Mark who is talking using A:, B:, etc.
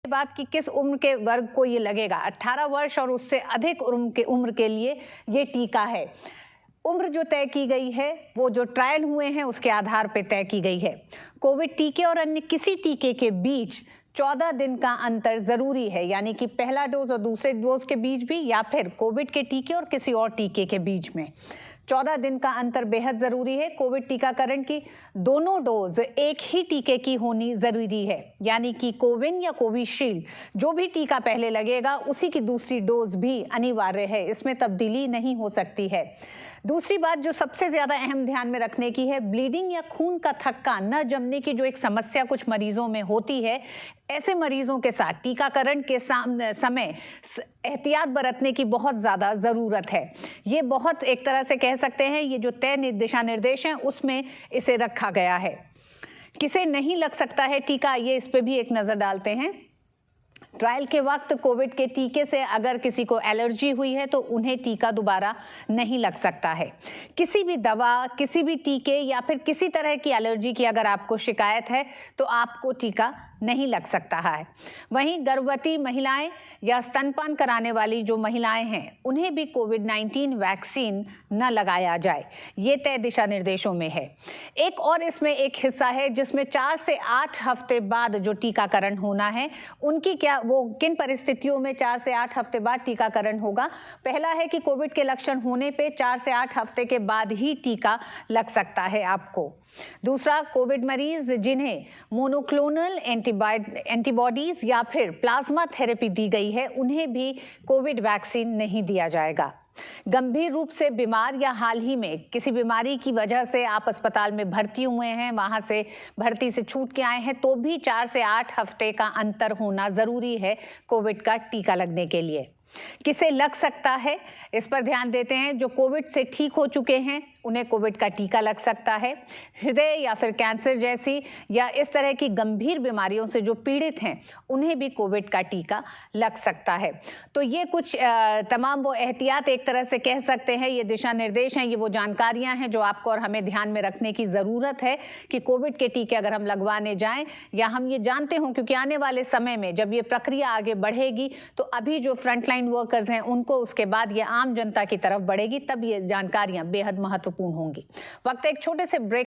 A: बात कि किस उम्र के वर्ग को ये लगेगा। 18 वर्ष और उससे अधिक उम्र के लिए ये टीका है। उम्र जो तय की गई है वो जो ट्रायल हुए हैं उसके आधार पर तय की गई है। कोविड टीके और अन्य किसी टीके के बीच 14 दिन का अंतर जरूरी है, यानी कि पहला डोज और दूसरे डोज के बीच भी, या फिर कोविड के टीके और किसी और टीके के बीच में 14 दिन का अंतर बेहद जरूरी है। कोविड टीकाकरण की दोनों डोज एक ही टीके की होनी जरूरी है, यानी कि कोविन या कोविशील्ड जो भी टीका पहले लगेगा उसी की दूसरी डोज भी अनिवार्य है, इसमें तब्दीली नहीं हो सकती है। दूसरी बात जो सबसे ज्यादा अहम ध्यान में रखने की है, ब्लीडिंग या खून का थक्का न जमने की जो एक समस्या कुछ मरीजों में होती है, ऐसे मरीजों के साथ टीकाकरण के समय एहतियात बरतने की बहुत ज़्यादा ज़रूरत है। ये बहुत एक तरह से कह सकते हैं ये जो तय दिशा निर्देश हैं उसमें इसे रखा गया है। किसे नहीं लग सकता है टीका, ये इस पे भी एक नज़र डालते हैं। ट्रायल के वक्त कोविड के टीके से अगर किसी को एलर्जी हुई है तो उन्हें टीका दोबारा नहीं लग सकता है। किसी भी दवा, किसी भी टीके या फिर किसी तरह की एलर्जी की अगर आपको शिकायत है तो आपको टीका नहीं लग सकता है। वहीं गर्भवती महिलाएं या स्तनपान कराने वाली जो महिलाएं हैं उन्हें भी कोविड-19 वैक्सीन न लगाया जाए, ये तय दिशा निर्देशों में है। एक और इसमें एक हिस्सा है जिसमें 4 से 8 हफ्ते बाद जो टीकाकरण होना है, उनकी वो किन परिस्थितियों में 4 से 8 हफ्ते बाद टीकाकरण होगा। पहला है कि कोविड के लक्षण होने पे 4 से 8 हफ्ते के बाद ही टीका लग सकता है आपको। दूसरा, कोविड मरीज जिन्हें मोनोक्लोनल एंटीबॉडीज या फिर प्लाज्मा थेरेपी दी गई है उन्हें भी कोविड वैक्सीन नहीं दिया जाएगा। गंभीर रूप से बीमार या हाल ही में किसी बीमारी की वजह से आप अस्पताल में भर्ती हुए हैं, वहां से भर्ती से छूट के आए हैं, तो भी 4 से 8 हफ्ते का अंतर होना जरूरी है कोविड का टीका लगने के लिए। किसे लग सकता है इस पर ध्यान देते हैं। जो कोविड से ठीक हो चुके हैं उन्हें कोविड का टीका लग सकता है। हृदय या फिर कैंसर जैसी या इस तरह की गंभीर बीमारियों से जो पीड़ित हैं उन्हें भी कोविड का टीका लग सकता है। तो ये कुछ तमाम वो एहतियात एक तरह से कह सकते हैं, ये दिशा निर्देश हैं, ये वो जानकारियां हैं जो आपको और हमें ध्यान में रखने की ज़रूरत है कि कोविड के टीके अगर हम लगवाने जाएं या हम ये जानते हों, क्योंकि आने वाले समय में जब ये प्रक्रिया आगे बढ़ेगी तो अभी जो फ्रंटलाइन वर्कर्स हैं उनको उसके बाद ये आम जनता की तरफ बढ़ेगी, तब ये जानकारियां बेहद महत्वपूर्ण होंगी। वक्त एक छोटे से ब्रेक